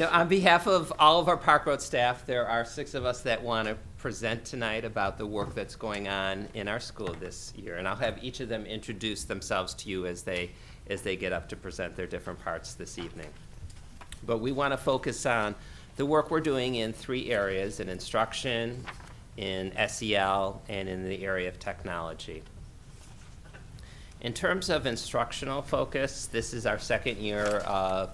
On behalf of all of our Park Road staff, there are 6 of us that want to present tonight about the work that's going on in our school this year. And I'll have each of them introduce themselves to you as they get up to present their different parts this evening. But we want to focus on the work we're doing in 3 areas: in instruction, in SEL, and in the area of technology. In terms of instructional focus, this is our 2nd year of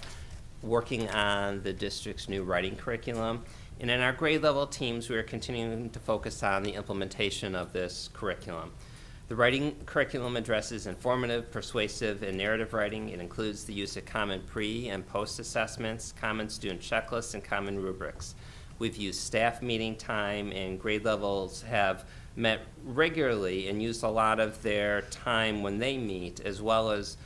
working on the district's new writing curriculum. And in our grade level teams, we are continuing to focus on the implementation of this curriculum. The writing curriculum addresses informative, persuasive, and narrative writing. It includes the use of common pre- and post-assessments, common student checklists, and common rubrics. We've used staff meeting time, and grade levels have met regularly and used a lot of their time when they meet, as well as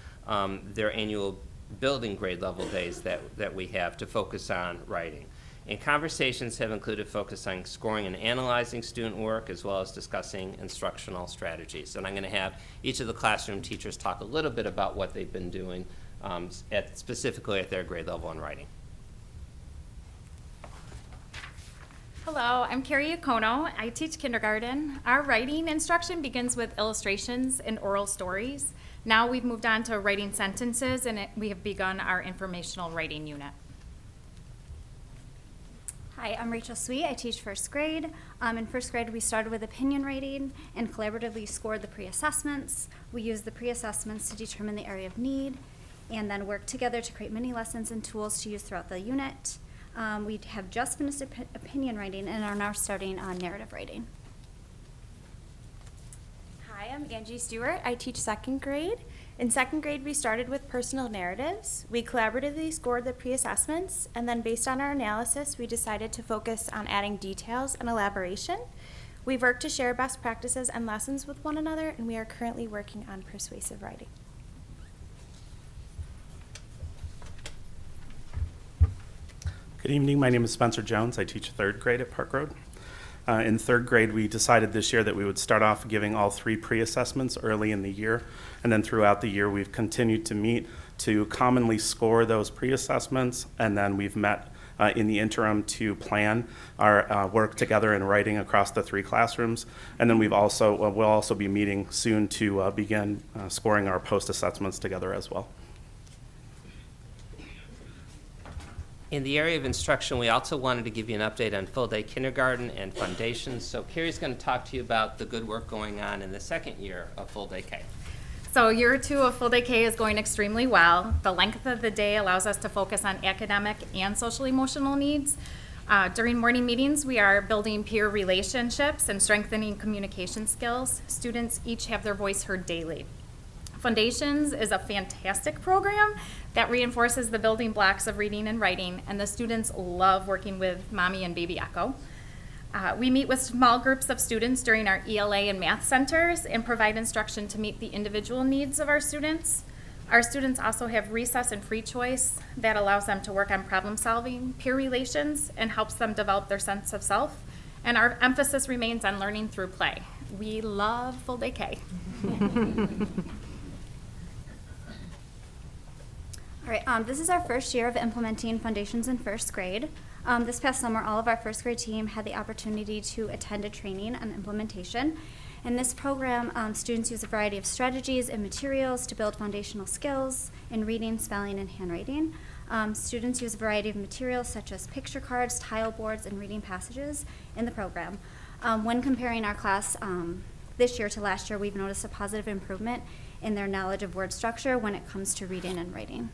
their annual building grade level days that we have to focus on writing. And conversations have included focus on scoring and analyzing student work, as well as discussing instructional strategies. And I'm going to have each of the classroom teachers talk a little bit about what they've been doing specifically at their grade level in writing. Hello, I'm Carrie Iacono. I teach kindergarten. Our writing instruction begins with illustrations and oral stories. Now we've moved on to writing sentences, and we have begun our informational writing unit. Hi, I'm Rachel Sweet. I teach 1st grade. In 1st grade, we started with opinion writing and collaboratively scored the pre-assessments. We used the pre-assessments to determine the area of need and then worked together to create mini lessons and tools to use throughout the unit. We have just finished opinion writing and are now starting on narrative writing. Hi, I'm Angie Stewart. I teach 2nd grade. In 2nd grade, we started with personal narratives. We collaboratively scored the pre-assessments, and then based on our analysis, we decided to focus on adding details and elaboration. We've worked to share best practices and lessons with one another, and we are currently working on persuasive writing. Good evening. My name is Spencer Jones. I teach 3rd grade at Park Road. In 3rd grade, we decided this year that we would start off giving all 3 pre-assessments early in the year, and then throughout the year we've continued to meet to commonly score those pre-assessments, and then we've met in the interim to plan our work together in writing across the 3 classrooms, and then we'll also be meeting soon to begin scoring our post-assessments together as well. In the area of instruction, we also wanted to give you an update on full-day kindergarten and foundations. So Carrie's going to talk to you about the good work going on in the 2nd year of full-day K. So year 2 of full day K is going extremely well. The length of the day allows us to focus on academic and social emotional needs. During morning meetings, we are building peer relationships and strengthening communication skills. Students each have their voice heard daily. Foundations is a fantastic program that reinforces the building blocks of reading and writing, and the students love working with Mommy and Baby Echo. We meet with small groups of students during our ELA and math centers and provide instruction to meet the individual needs of our students. Our students also have recess and free choice that allows them to work on problem solving, peer relations, and helps them develop their sense of self. And our emphasis remains on learning through play. We love full day K. All right, this is our 1st year of implementing Foundations in 1st grade. This past summer, all of our 1st grade team had the opportunity to attend a training on implementation. In this program, students use a variety of strategies and materials to build foundational skills in reading, spelling, and handwriting. Students use a variety of materials such as picture cards, tile boards, and reading passages in the program. When comparing our class this year to last year, we've noticed a positive improvement in their knowledge of word structure when it comes to reading and writing.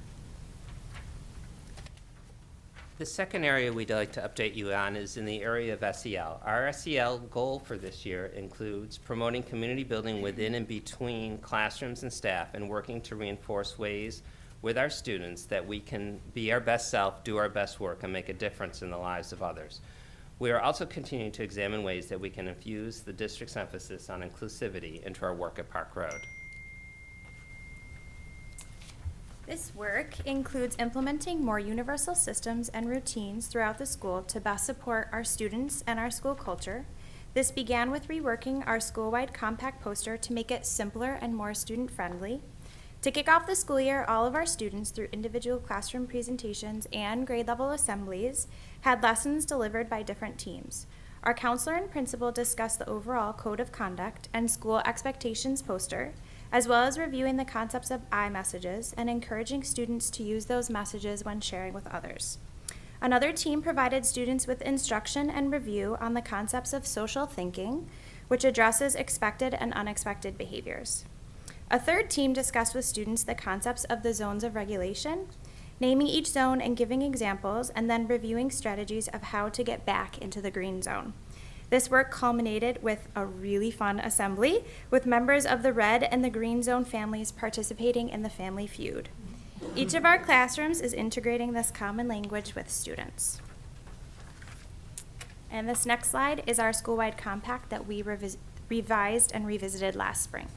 The second area we'd like to update you on is in the area of SEL. Our SEL goal for this year includes promoting community building within and between classrooms and staff, and working to reinforce ways with our students that we can be our best self, do our best work, and make a difference in the lives of others. We are also continuing to examine ways that we can infuse the district's emphasis on inclusivity into our work at Park Road. This work includes implementing more universal systems and routines throughout the school to best support our students and our school culture. This began with reworking our school-wide compact poster to make it simpler and more student-friendly. To kick off the school year, all of our students, through individual classroom presentations and grade level assemblies, had lessons delivered by different teams. Our counselor and principal discussed the overall code of conduct and school expectations poster, as well as reviewing the concepts of iMessages and encouraging students to use those messages when sharing with others. Another team provided students with instruction and review on the concepts of social thinking, which addresses expected and unexpected behaviors. A third team discussed with students the concepts of the zones of regulation, naming each zone and giving examples, and then reviewing strategies of how to get back into the green zone. This work culminated with a really fun assembly, with members of the red and the green zone families participating in the Family Feud. Each of our classrooms is integrating this common language with students. And this next slide is our school-wide compact that we revised and revisited last spring.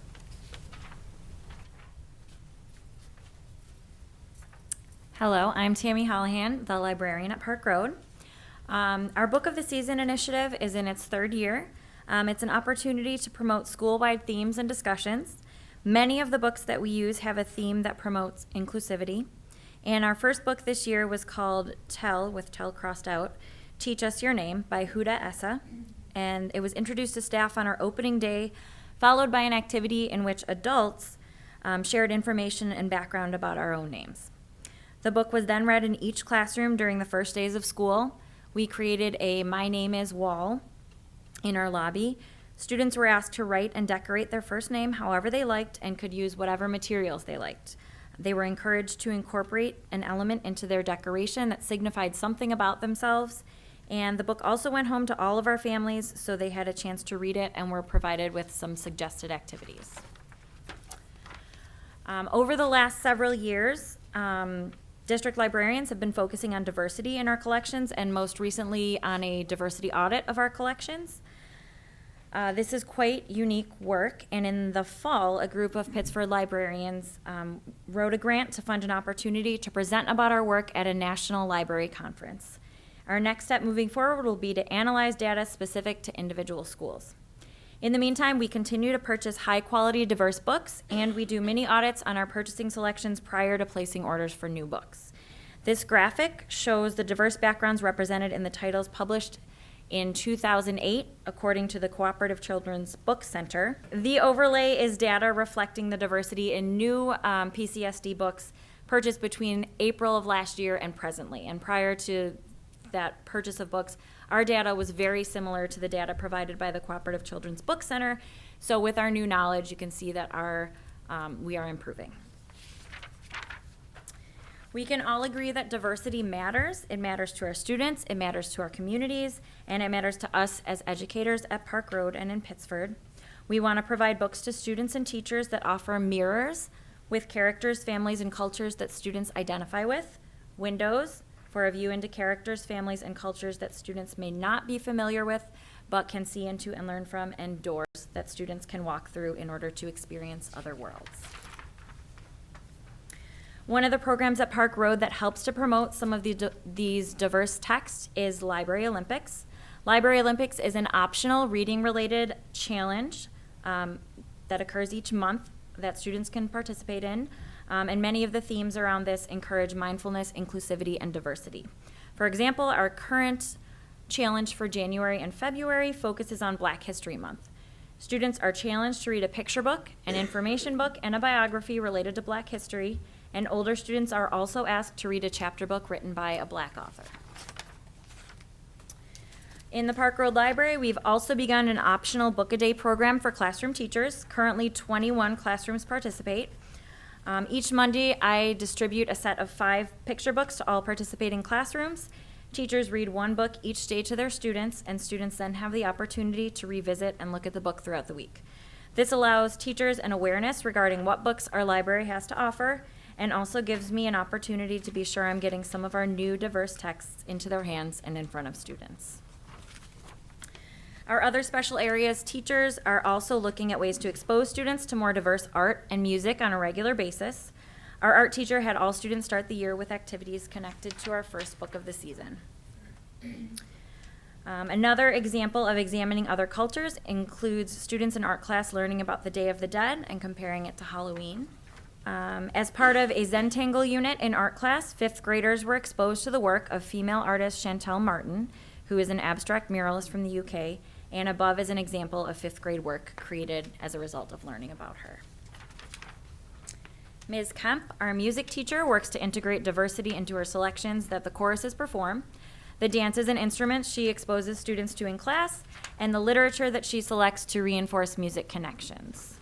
Hello, I'm Tammy Hollahan, the librarian at Park Road. Our Book of the Season initiative is in its third year. It's an opportunity to promote school-wide themes and discussions. Many of the books that we use have a theme that promotes inclusivity. And our first book this year was called Tell, with Tell crossed out, Teach Us Your Name by Huda Essa. And it was introduced to staff on our opening day, followed by an activity in which adults shared information and background about our own names. The book was then read in each classroom during the first days of school. We created a My Name Is wall in our lobby. Students were asked to write and decorate their first name however they liked and could use whatever materials they liked. They were encouraged to incorporate an element into their decoration that signified something about themselves. And the book also went home to all of our families, so they had a chance to read it and were provided with some suggested activities. Over the last several years, district librarians have been focusing on diversity in our collections, and most recently on a diversity audit of our collections. This is quite unique work, and in the fall, a group of Pittsford librarians wrote a grant to fund an opportunity to present about our work at a national library conference. Our next step moving forward will be to analyze data specific to individual schools. In the meantime, we continue to purchase high-quality, diverse books, and we do mini audits on our purchasing selections prior to placing orders for new books. This graphic shows the diverse backgrounds represented in the titles published in 2008, according to the Cooperative Children's Book Center. The overlay is data reflecting the diversity in new PCSD books purchased between April of last year and presently. And prior to that purchase of books, our data was very similar to the data provided by the Cooperative Children's Book Center. So with our new knowledge, you can see that we are improving. We can all agree that diversity matters. It matters to our students, it matters to our communities, and it matters to us as educators at Park Road and in Pittsford. We want to provide books to students and teachers that offer mirrors with characters, families, and cultures that students identify with, windows for a view into characters, families, and cultures that students may not be familiar with but can see into and learn from, and doors that students can walk through in order to experience other worlds. One of the programs at Park Road that helps to promote some of these diverse texts is Library Olympics. Library Olympics is an optional reading-related challenge that occurs each month that students can participate in. And many of the themes around this encourage mindfulness, inclusivity, and diversity. For example, our current challenge for January and February focuses on Black History Month. Students are challenged to read a picture book, an information book, and a biography related to Black history, and older students are also asked to read a chapter book written by a Black author. In the Park Road Library, we've also begun an optional book-a-day program for classroom teachers. Currently, 21 classrooms participate. Each Monday, I distribute a set of 5 picture books to all participating classrooms. Teachers read one book each day to their students, and students then have the opportunity to revisit and look at the book throughout the week. This allows teachers an awareness regarding what books our library has to offer, and also gives me an opportunity to be sure I'm getting some of our new diverse texts into their hands and in front of students. Our other special areas teachers are also looking at ways to expose students to more diverse art and music on a regular basis. Our art teacher had all students start the year with activities connected to our first book of the season. Another example of examining other cultures includes students in art class learning about the Day of the Dead and comparing it to Halloween. As part of a Zentangle unit in art class, fifth graders were exposed to the work of female artist Chantel Martin, who is an abstract muralist from the UK, and above is an example of fifth grade work created as a result of learning about her. Ms. Kemp, our music teacher, works to integrate diversity into her selections that the choruses perform, the dances and instruments she exposes students to in class, and the literature that she selects to reinforce music connections.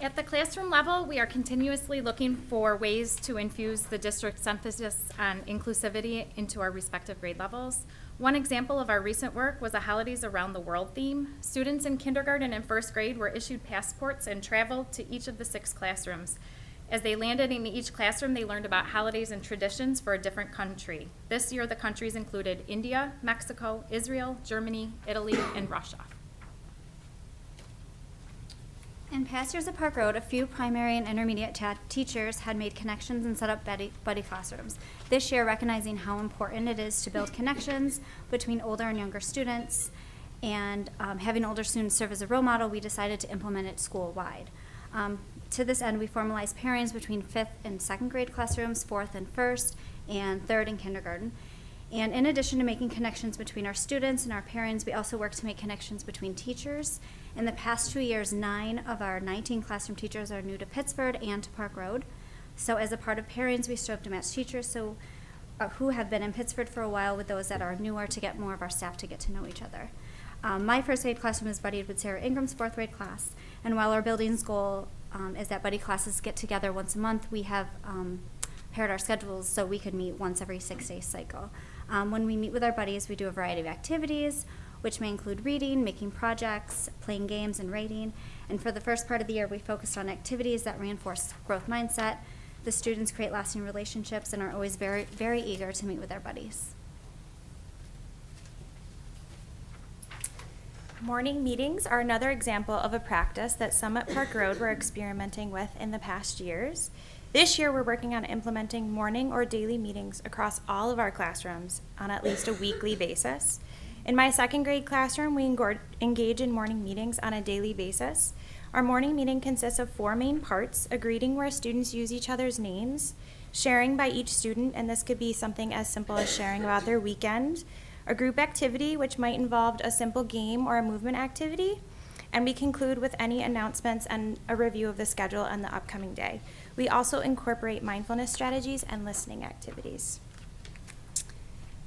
At the classroom level, we are continuously looking for ways to infuse the district's emphasis on inclusivity into our respective grade levels. One example of our recent work was a Holidays Around the World theme. Students in kindergarten and first grade were issued passports and traveled to each of the 6 classrooms. As they landed in each classroom, they learned about holidays and traditions for a different country. This year, the countries included India, Mexico, Israel, Germany, Italy, and Russia. In past years at Park Road, a few primary and intermediate teachers had made connections and set up buddy classrooms. This year, recognizing how important it is to build connections between older and younger students, and having older students serve as a role model, we decided to implement it school-wide. To this end, we formalized pairings between 5th and 2nd grade classrooms, 4th and 1st, and 3rd and kindergarten. And in addition to making connections between our students and our parents, we also work to make connections between teachers. In the past 2 years, 9 of our 19 classroom teachers are new to Pittsford and to Park Road. So as a part of pairings, we strive to match teachers who have been in Pittsford for a while with those that are newer to get more of our staff to get to know each other. My first grade classroom is buddied with Sarah Ingram's 4th grade class. And while our building's goal is that buddy classes get together once a month, we have paired our schedules so we could meet once every 6-day cycle. When we meet with our buddies, we do a variety of activities, which may include reading, making projects, playing games, and writing. And for the first part of the year, we focused on activities that reinforce growth mindset. The students create lasting relationships and are always very, very eager to meet with their buddies. Morning meetings are another example of a practice that some at Park Road were experimenting with in the past years. This year, we're working on implementing morning or daily meetings across all of our classrooms on at least a weekly basis. In my 2nd grade classroom, we engage in morning meetings on a daily basis. Our morning meeting consists of 4 main parts: a greeting where students use each other's names, sharing by each student, and this could be something as simple as sharing about their weekend, a group activity, which might involve a simple game or a movement activity, and we conclude with any announcements and a review of the schedule and the upcoming day. We also incorporate mindfulness strategies and listening activities.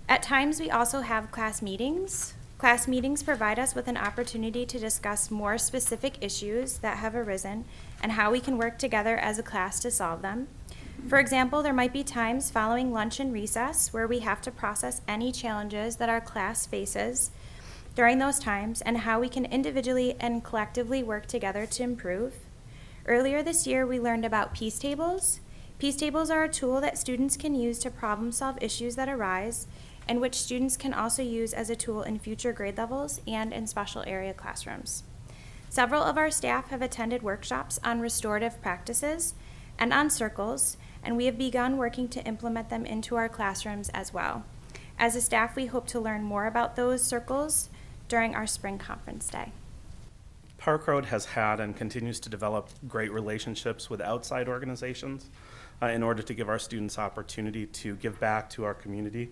At times, we also have class meetings. Class meetings provide us with an opportunity to discuss more specific issues that have arisen and how we can work together as a class to solve them. For example, there might be times following lunch and recess where we have to process any challenges that our class faces during those times and how we can individually and collectively work together to improve. Earlier this year, we learned about peace tables. Peace tables are a tool that students can use to problem solve issues that arise, and which students can also use as a tool in future grade levels and in special area classrooms. Several of our staff have attended workshops on restorative practices and on circles, and we have begun working to implement them into our classrooms as well. As a staff, we hope to learn more about those circles during our spring conference day. Park Road has had and continues to develop great relationships with outside organizations in order to give our students opportunity to give back to our community.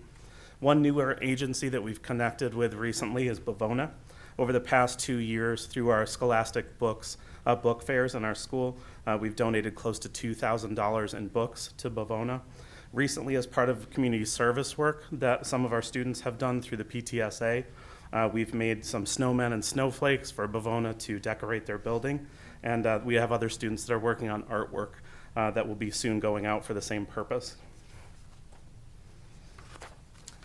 One newer agency that we've connected with recently is Bavona. Over the past 2 years, through our scholastic book fairs in our school, we've donated close to $2,000 in books to Bavona. Recently, as part of community service work that some of our students have done through the PTSA, we've made some snowmen and snowflakes for Bavona to decorate their building, and we have other students that are working on artwork that will be soon going out for the same purpose.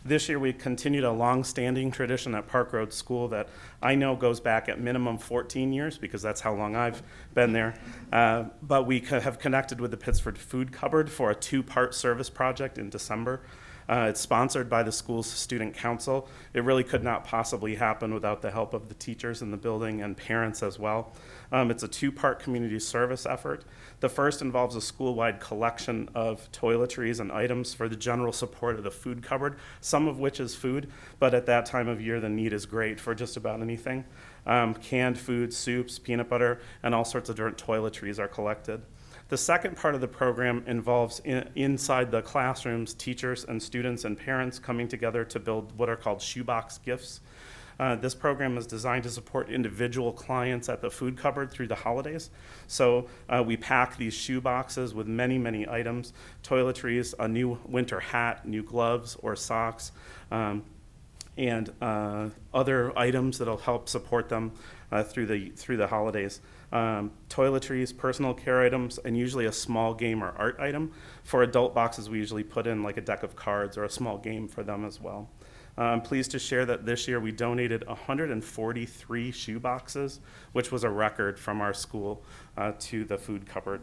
This year, we continued a long-standing tradition at Park Road School that I know goes back at minimum 14 years, because that's how long I've been there. But we have connected with the Pittsford Food Cupboard for a 2-part service project in December. It's sponsored by the school's student council. It really could not possibly happen without the help of the teachers in the building and parents as well. It's a two-part community service effort. The first involves a school-wide collection of toiletries and items for the general support of the food cupboard, some of which is food, but at that time of year the need is great for just about anything. Canned food, soups, peanut butter, and all sorts of different toiletries are collected. The second part of the program involves inside the classrooms, teachers and students and parents coming together to build what are called shoebox gifts. This program is designed to support individual clients at the food cupboard through the holidays. So we pack these shoe boxes with many, many items, toiletries, a new winter hat, new gloves or socks, and other items that'll help support them through the holidays. Toiletries, personal care items, and usually a small game or art item. For adult boxes, we usually put in like a deck of cards or a small game for them as well. I'm pleased to share that this year we donated 143 shoe boxes, which was a record from our school to the food cupboard.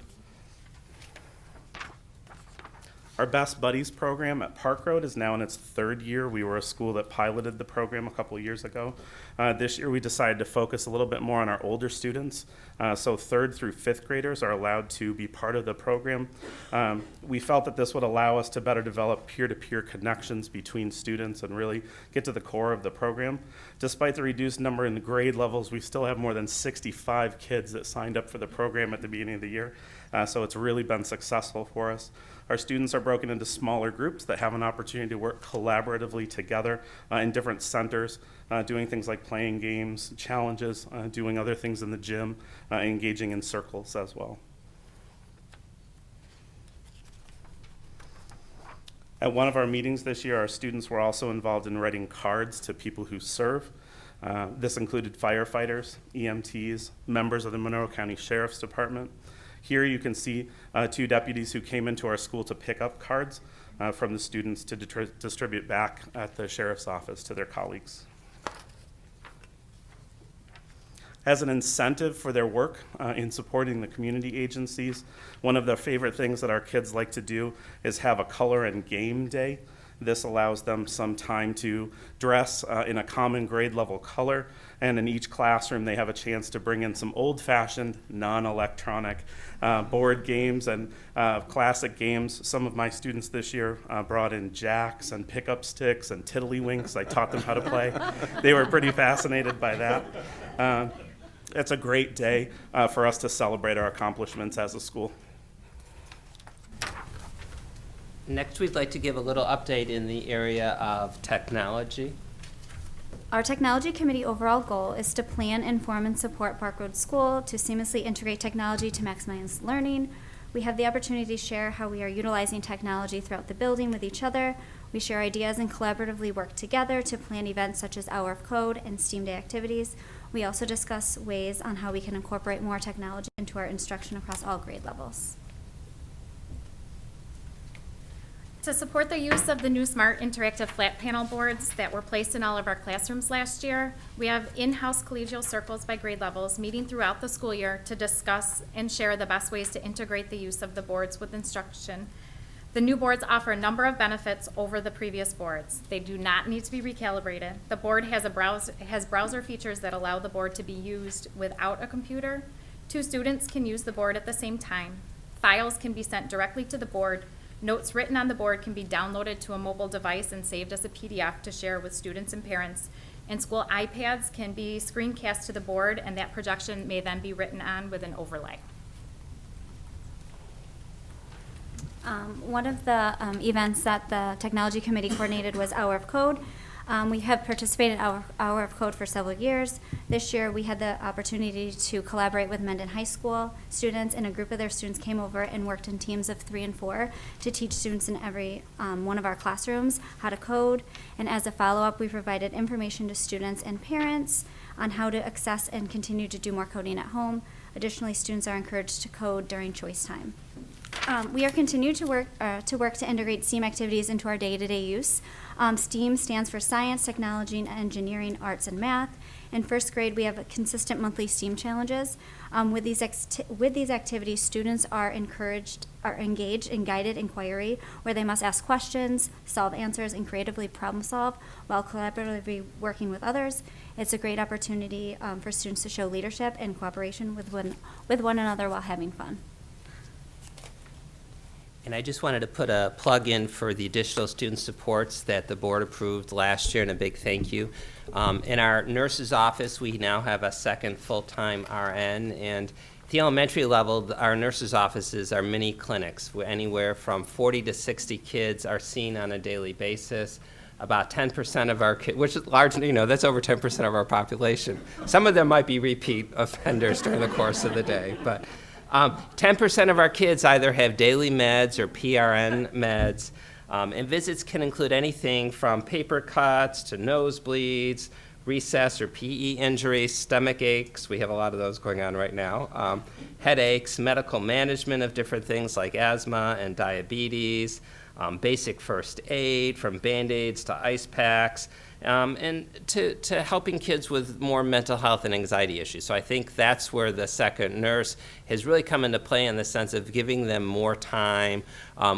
Our Best Buddies program at Park Road is now in its third year. We were a school that piloted the program a couple years ago. This year we decided to focus a little bit more on our older students. So 3rd through 5th graders are allowed to be part of the program. We felt that this would allow us to better develop peer-to-peer connections between students and really get to the core of the program. Despite the reduced number in the grade levels, we still have more than 65 kids that signed up for the program at the beginning of the year. So it's really been successful for us. Our students are broken into smaller groups that have an opportunity to work collaboratively together in different centers, doing things like playing games, challenges, doing other things in the gym, engaging in circles as well. At one of our meetings this year, our students were also involved in writing cards to people who serve. This included firefighters, EMTs, members of the Monroe County Sheriff's Department. Here you can see 2 deputies who came into our school to pick up cards from the students to distribute back at the sheriff's office to their colleagues. As an incentive for their work in supporting the community agencies, one of the favorite things that our kids like to do is have a color and game day. This allows them some time to dress in a common grade level color, and in each classroom they have a chance to bring in some old-fashioned, non-electronic board games and classic games. Some of my students this year brought in jacks and pickup sticks and tiddlywinks. I taught them how to play. They were pretty fascinated by that. It's a great day for us to celebrate our accomplishments as a school. Next, we'd like to give a little update in the area of technology. Our technology committee overall goal is to plan, inform, and support Park Road School to seamlessly integrate technology to maximize learning. We have the opportunity to share how we are utilizing technology throughout the building with each other. We share ideas and collaboratively work together to plan events such as Hour of Code and STEAM Day activities. We also discuss ways on how we can incorporate more technology into our instruction across all grade levels. To support the use of the new smart interactive flat panel boards that were placed in all of our classrooms last year, we have in-house collegial circles by grade levels meeting throughout the school year to discuss and share the best ways to integrate the use of the boards with instruction. The new boards offer a number of benefits over the previous boards. They do not need to be recalibrated. The board has browser features that allow the board to be used without a computer. 2 students can use the board at the same time. Files can be sent directly to the board. Notes written on the board can be downloaded to a mobile device and saved as a PDF to share with students and parents. And school iPads can be screencast to the board, and that projection may then be written on with an overlay. One of the events that the technology committee coordinated was Hour of Code. We have participated in Hour of Code for several years. This year we had the opportunity to collaborate with Mendon High School students, and a group of their students came over and worked in teams of 3 and 4 to teach students in every one of our classrooms how to code. And as a follow-up, we provided information to students and parents on how to access and continue to do more coding at home. Additionally, students are encouraged to code during choice time. We are continuing to work to integrate STEAM activities into our day-to-day use. STEAM stands for science, technology, and engineering, arts, and math. In first grade, we have consistent monthly STEAM challenges. With these activities, students are engaged in guided inquiry, where they must ask questions, solve answers, and creatively problem solve while collaboratively working with others. It's a great opportunity for students to show leadership and cooperation with one another while having fun. And I just wanted to put a plug in for the additional student supports that the board approved last year, and a big thank you. In our nurse's office, we now have a second full-time RN, and at the elementary level, our nurse's offices are mini clinics. Anywhere from 40 to 60 kids are seen on a daily basis. About 10% of our kids, which is largely, that's over 10% of our population. Some of them might be repeat offenders during the course of the day, but 10% of our kids either have daily meds or PRN meds, and visits can include anything from paper cuts to nosebleeds, recess or PE injuries, stomach aches, we have a lot of those going on right now, headaches, medical management of different things like asthma and diabetes, basic first aid, from Band-Aids to ice packs, and to helping kids with more mental health and anxiety issues. So I think that's where the second nurse has really come into play, in the sense of giving them more time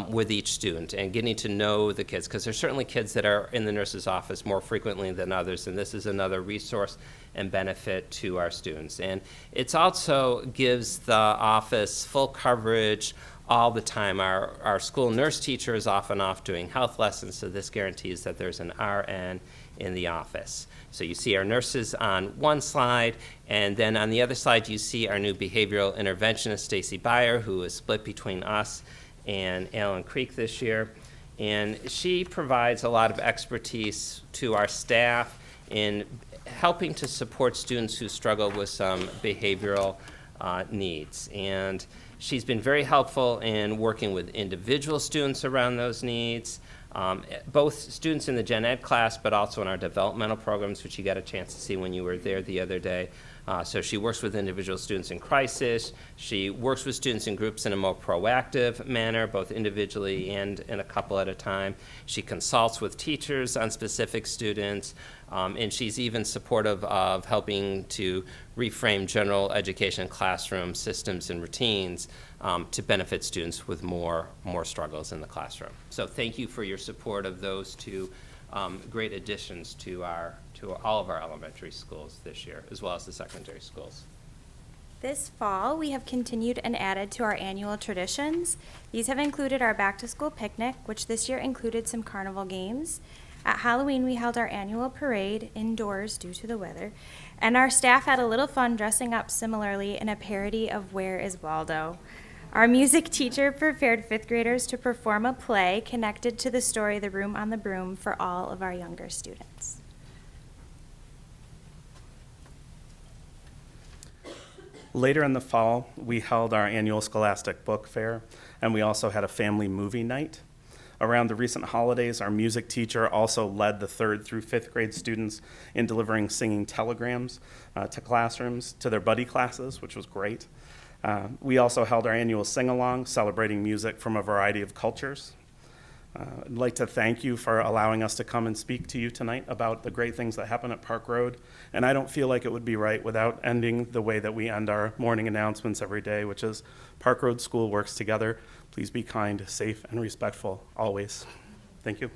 with each student and getting to know the kids, because there's certainly kids that are in the nurse's office more frequently than others, and this is another resource and benefit to our students. And it also gives the office full coverage all the time. Our school nurse teacher is often off doing health lessons, so this guarantees that there's an RN in the office. So you see our nurses on one slide, and then on the other slide you see our new behavioral interventionist, Stacy Byer, who is split between us and Allen Creek this year. And she provides a lot of expertise to our staff in helping to support students who struggle with some behavioral needs. And she's been very helpful in working with individual students around those needs, both students in the gen ed class, but also in our developmental programs, which you got a chance to see when you were there the other day. So she works with individual students in crisis. She works with students in groups in a more proactive manner, both individually and in a couple at a time. She consults with teachers on specific students, and she's even supportive of helping to reframe general education classroom systems and routines to benefit students with more struggles in the classroom. So thank you for your support of those two great additions to all of our elementary schools this year, as well as the secondary schools. This fall, we have continued and added to our annual traditions. These have included our back-to-school picnic, which this year included some carnival games. At Halloween, we held our annual parade indoors due to the weather, and our staff had a little fun dressing up similarly in a parody of Where is Waldo? Our music teacher prepared fifth graders to perform a play connected to the story The Room on the Broom for all of our younger students. Later in the fall, we held our annual Scholastic Book Fair, and we also had a family movie night. Around the recent holidays, our music teacher also led the 3rd through 5th grade students in delivering singing telegrams to classrooms, to their buddy classes, which was great. We also held our annual sing-along, celebrating music from a variety of cultures. I'd like to thank you for allowing us to come and speak to you tonight about the great things that happen at Park Road. And I don't feel like it would be right without ending the way that we end our morning announcements every day, which is Park Road School works together. Please be kind, safe, and respectful always. Thank you.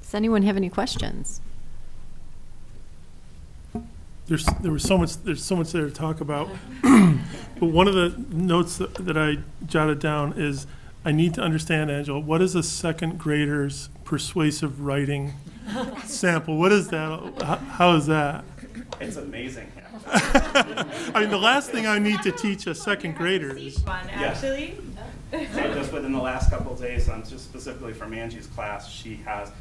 Does anyone have any questions? There's so much there to talk about. But one of the notes that I jotted down is, I need to understand, Angela, what is a second grader's persuasive writing sample? What is that? How is that? It's amazing. I mean, the last thing I need to teach a second grader is. Fun, actually. So just within the last couple of days, just specifically from Angie's class, she has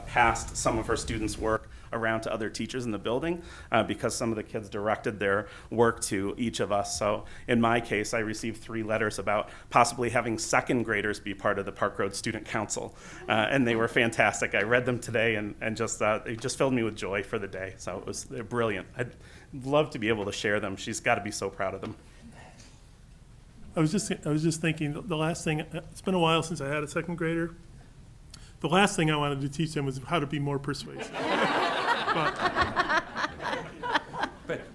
passed some of her students' work around to other teachers in the building because some of the kids directed their work to each of us. So in my case, I received 3 letters about possibly having second graders be part of the Park Road Student Council, and they were fantastic. I read them today, and it just filled me with joy for the day. So they're brilliant. I'd love to be able to share them. She's got to be so proud of them. I was just thinking, the last thing, it's been a while since I had a second grader. The last thing I wanted to teach them was how to be more persuasive.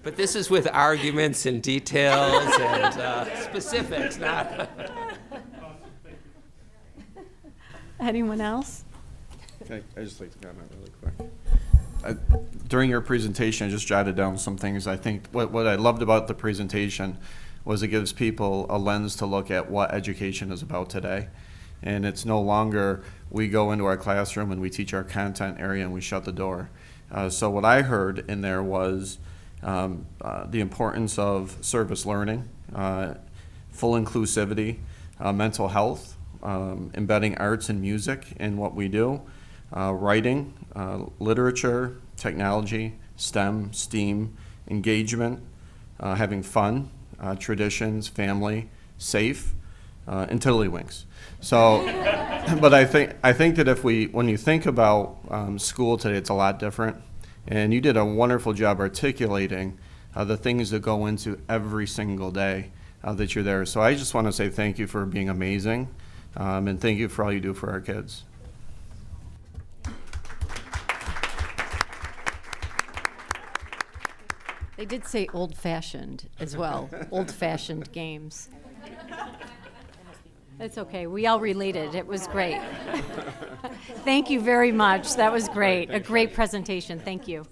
But this is with arguments and details and specifics, not. Anyone else? Okay, I just like to comment really quick. During your presentation, I just jotted down some things. I think what I loved about the presentation was it gives people a lens to look at what education is about today. And it's no longer we go into our classroom and we teach our content area and we shut the door. So what I heard in there was the importance of service learning, full inclusivity, mental health, embedding arts and music in what we do, writing, literature, technology, STEM, STEAM, engagement, having fun, traditions, family, safe, and tiddlywinks. So, but I think that when you think about school today, it's a lot different. And you did a wonderful job articulating the things that go into every single day that you're there. So I just want to say thank you for being amazing, and thank you for all you do for our kids. They did say old-fashioned as well, old-fashioned games. That's okay, we all related, it was great. Thank you very much, that was great, a great presentation, thank you.